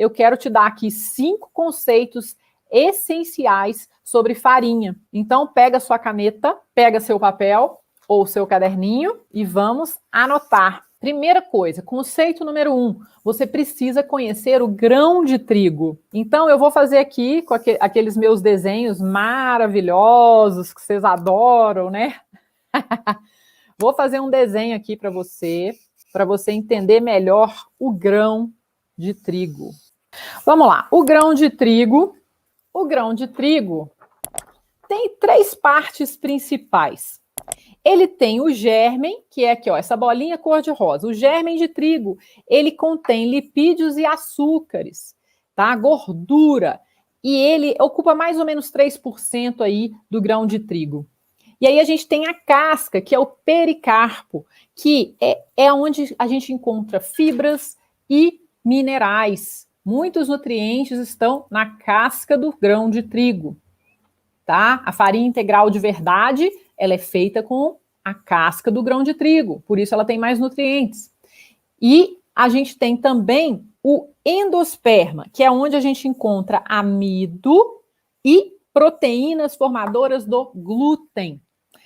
eu quero te dar aqui 5 conceitos essenciais sobre farinha. Então, pega sua caneta, pega seu papel ou seu caderninho e vamos anotar. Primeira coisa, conceito número 1, você precisa conhecer o grão de trigo. Então, eu vou fazer aqui com aqueles meus desenhos maravilhosos que vocês adoram, né? Vou fazer um desenho aqui para você entender melhor o grão de trigo. Vamos lá, o grão de trigo tem 3 partes principais. Ele tem o germen, que é aqui, ó, essa bolinha cor-de-rosa. O germen de trigo, ele contém lipídios e açúcares, tá? Gordura. E ele ocupa mais ou menos 3% aí do grão de trigo. E aí a gente tem a casca, que é o pericarpo, que é onde a gente encontra fibras e minerais. Muitos nutrientes estão na casca do grão de trigo, tá? A farinha integral de verdade, ela é feita com a casca do grão de trigo, por isso ela tem mais nutrientes. E a gente tem também o endosperma, que é onde a gente encontra amido e proteínas formadoras do glúten.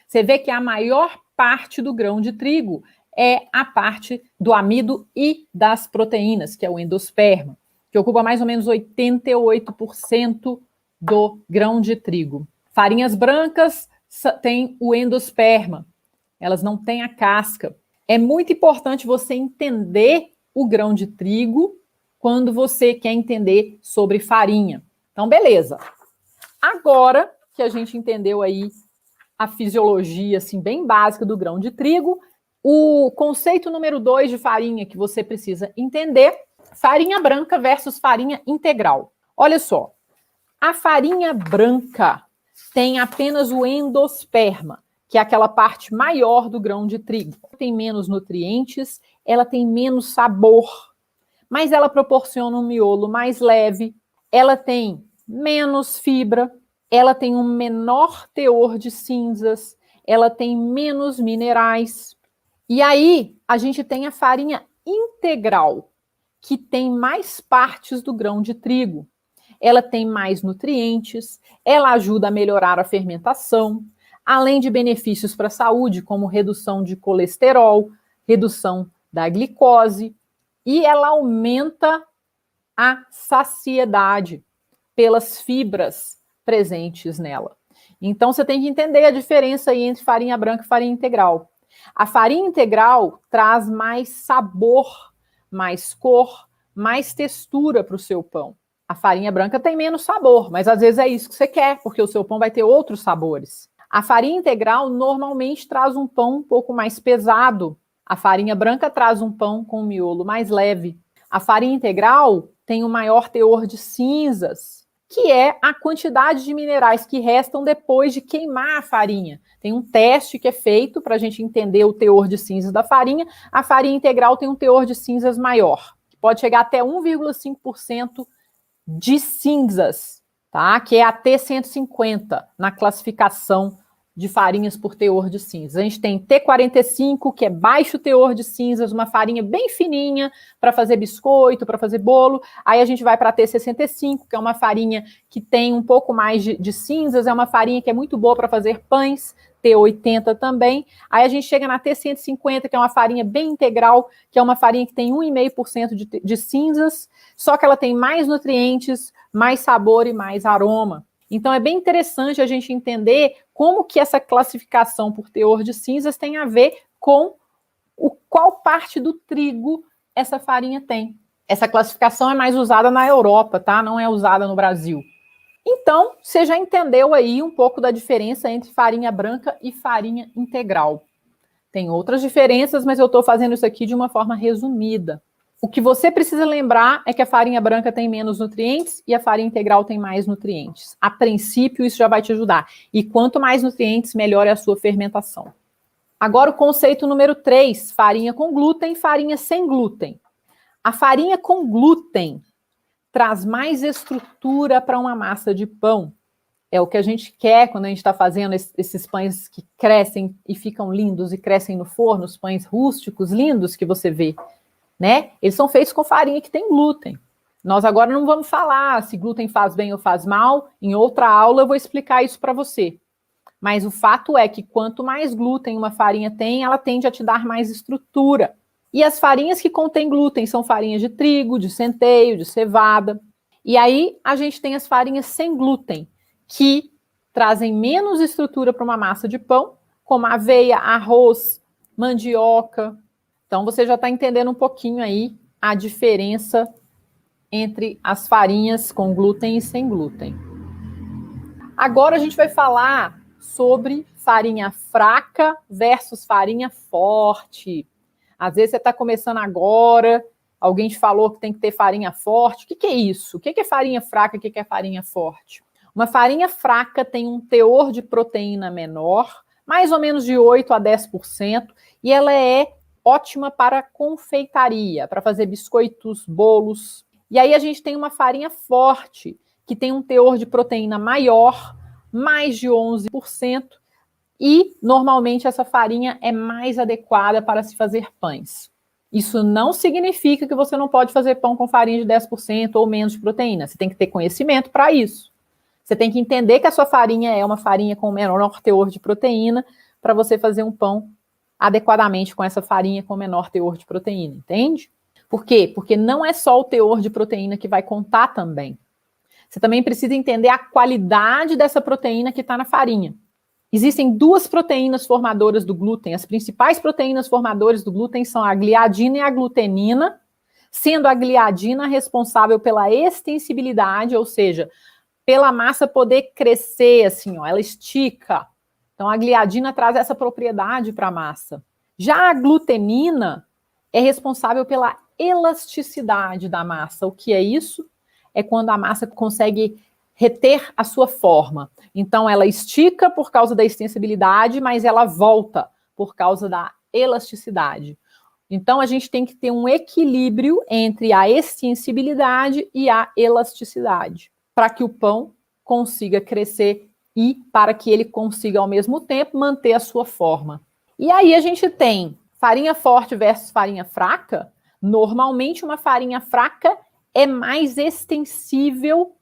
Você vê que a maior parte do grão de trigo é a parte do amido e das proteínas, que é o endosperma, que ocupa mais ou menos 88% do grão de trigo. Farinhas brancas têm o endosperma, elas não têm a casca. É muito importante você entender o grão de trigo quando você quer entender sobre farinha. Então, beleza. Agora que a gente entendeu aí a fisiologia assim, bem básica do grão de trigo, o conceito número 2 de farinha que você precisa entender, farinha branca versus farinha integral. Olha só, a farinha branca tem apenas o endosperma, que é aquela parte maior do grão de trigo. Tem menos nutrientes, ela tem menos sabor, mas ela proporciona um miolo mais leve, ela tem menos fibra, ela tem um menor teor de cinzas, ela tem menos minerais. E aí, a gente tem a farinha integral, que tem mais partes do grão de trigo. Ela tem mais nutrientes, ela ajuda a melhorar a fermentação, além de benefícios para a saúde, como redução de colesterol, redução da glicose, e ela aumenta a saciedade pelas fibras presentes nela. Então, você tem que entender a diferença aí entre farinha branca e farinha integral. A farinha integral traz mais sabor, mais cor, mais textura para o seu pão. A farinha branca tem menos sabor, mas às vezes é isso que você quer, porque o seu pão vai ter outros sabores. A farinha integral normalmente traz um pão um pouco mais pesado. A farinha branca traz um pão com um miolo mais leve. A farinha integral tem um maior teor de cinzas, que é a quantidade de minerais que restam depois de queimar a farinha. Tem um teste que é feito para a gente entender o teor de cinzas da farinha. A farinha integral tem um teor de cinzas maior, que pode chegar até 1,5% de cinzas, tá? Que é a T150 na classificação de farinhas por teor de cinzas. A gente tem T45, que é baixo teor de cinzas, uma farinha bem fininha para fazer biscoito, para fazer bolo. Aí a gente vai para a T65, que é uma farinha que tem um pouco mais de cinzas, é uma farinha que é muito boa para fazer pães, T80 também. Aí a gente chega na T150, que é uma farinha bem integral, que é uma farinha que tem 1,5% de cinzas, só que ela tem mais nutrientes, mais sabor e mais aroma. Então é bem interessante a gente entender como que essa classificação por teor de cinzas tem a ver com qual parte do trigo essa farinha tem. Essa classificação é mais usada na Europa, tá? Não é usada no Brasil. Então, você já entendeu aí um pouco da diferença entre farinha branca e farinha integral. Tem outras diferenças, mas eu estou fazendo isso aqui de uma forma resumida. O que você precisa lembrar é que a farinha branca tem menos nutrientes e a farinha integral tem mais nutrientes. A princípio, isso já vai te ajudar. E quanto mais nutrientes, melhor é a sua fermentação. Agora, o conceito número 3, farinha com glúten e farinha sem glúten. A farinha com glúten traz mais estrutura para uma massa de pão. É o que a gente quer quando a gente está fazendo esses pães que crescem e ficam lindos e crescem no forno, os pães rústicos lindos que você vê. Né? Eles são feitos com farinha que tem glúten. Nós agora não vamos falar se glúten faz bem ou faz mal. Em outra aula eu vou explicar isso para você. Mas o fato é que quanto mais glúten uma farinha tem, ela tende a te dar mais estrutura. E as farinhas que contêm glúten são farinhas de trigo, de centeio, de cevada. E aí a gente tem as farinhas sem glúten, que trazem menos estrutura para uma massa de pão, como aveia, arroz, mandioca. Então você já está entendendo um pouquinho aí a diferença entre as farinhas com glúten e sem glúten. Agora a gente vai falar sobre farinha fraca versus farinha forte. Às vezes você está começando agora, alguém te falou que tem que ter farinha forte. O que é isso? O que é farinha fraca e o que é farinha forte? Uma farinha fraca tem um teor de proteína menor, mais ou menos de 8 a 10%, e ela é ótima para confeitaria, para fazer biscoitos, bolos. E aí a gente tem uma farinha forte, que tem um teor de proteína maior, mais de 11%, e normalmente essa farinha é mais adequada para se fazer pães. Isso não significa que você não pode fazer pão com farinha de 10% ou menos de proteína. Você tem que ter conhecimento para isso. Você tem que entender que a sua farinha é uma farinha com menor teor de proteína para você fazer um pão adequadamente com essa farinha com menor teor de proteína, entende? Por quê? Porque não é só o teor de proteína que vai contar também. Você também precisa entender a qualidade dessa proteína que está na farinha. Existem duas proteínas formadoras do glúten. As principais proteínas formadoras do glúten são a gliadina e a glutenina, sendo a gliadina responsável pela extensibilidade, ou seja, pela massa poder crescer, assim, ó, ela estica. Então, a gliadina traz essa propriedade para a massa. Já a glutenina é responsável pela elasticidade da massa. O que é isso? É quando a massa consegue reter a sua forma. Então, ela estica por causa da extensibilidade, mas ela volta por causa da elasticidade. Então, a gente tem que ter um equilíbrio entre a extensibilidade e a elasticidade, para que o pão consiga crescer e para que ele consiga, ao mesmo tempo, manter a sua forma. E aí a gente tem farinha forte versus farinha fraca. Normalmente, uma farinha fraca é mais extensível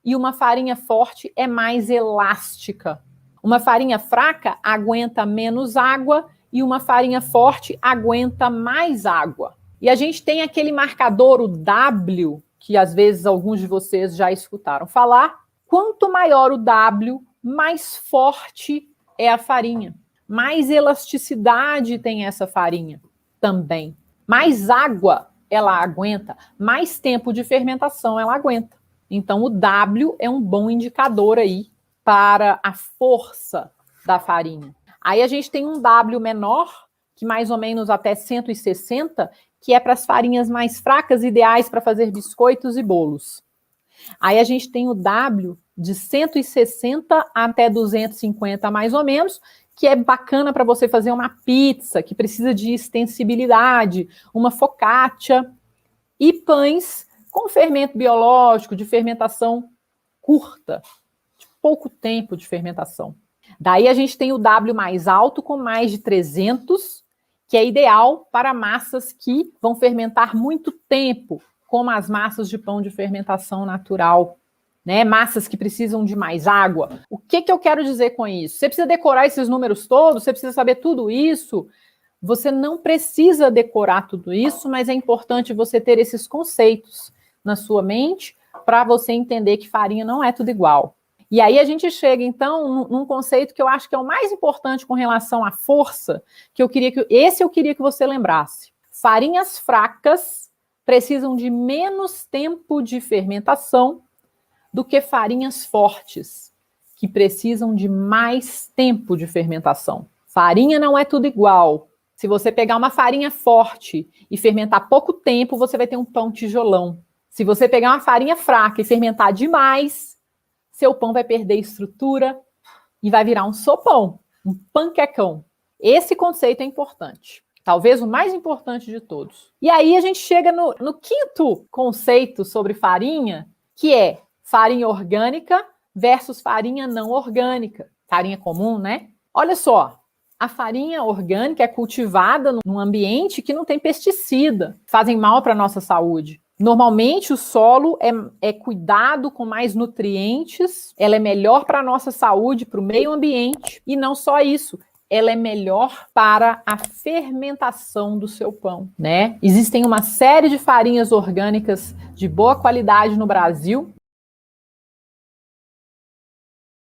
e uma farinha forte é mais elástica. Uma farinha fraca aguenta menos água e uma farinha forte aguenta mais água. E a gente tem aquele marcador, o W, que às vezes alguns de vocês já escutaram falar. Quanto maior o W, mais forte é a farinha. Mais elasticidade tem essa farinha também. Mais água ela aguenta, mais tempo de fermentação ela aguenta. Então, o W é um bom indicador aí para a força da farinha. Aí a gente tem um W menor, que mais ou menos até 160, que é para as farinhas mais fracas, ideais para fazer biscoitos e bolos. Aí a gente tem o W de 160 até 250, mais ou menos, que é bacana para você fazer uma pizza, que precisa de extensibilidade, uma focaccia, e pães com fermento biológico, de fermentação curta, de pouco tempo de fermentação. Daí a gente tem o W mais alto, com mais de 300, que é ideal para massas que vão fermentar muito tempo, como as massas de pão de fermentação natural, né? Massas que precisam de mais água. O que eu quero dizer com isso? Você precisa decorar esses números todos, você precisa saber tudo isso. Você não precisa decorar tudo isso, mas é importante você ter esses conceitos na sua mente para você entender que farinha não é tudo igual. E aí a gente chega, então, num conceito que eu acho que é o mais importante com relação à força, que eu queria que você lembrasse. Farinhas fracas precisam de menos tempo de fermentação do que farinhas fortes, que precisam de mais tempo de fermentação. Farinha não é tudo igual. Se você pegar uma farinha forte e fermentar pouco tempo, você vai ter um pão tijolão. Se você pegar uma farinha fraca e fermentar demais, seu pão vai perder estrutura e vai virar um sopão, um panquecão. Esse conceito é importante. Talvez o mais importante de todos. E aí a gente chega no quinto conceito sobre farinha, que é farinha orgânica versus farinha não orgânica. Farinha comum, né? Olha só. A farinha orgânica é cultivada num ambiente que não tem pesticida, fazem mal para a nossa saúde. Normalmente o solo é cuidado com mais nutrientes, ela é melhor para a nossa saúde, para o meio ambiente, e não só isso, ela é melhor para a fermentação do seu pão, né? Existem uma série de farinhas orgânicas de boa qualidade no Brasil,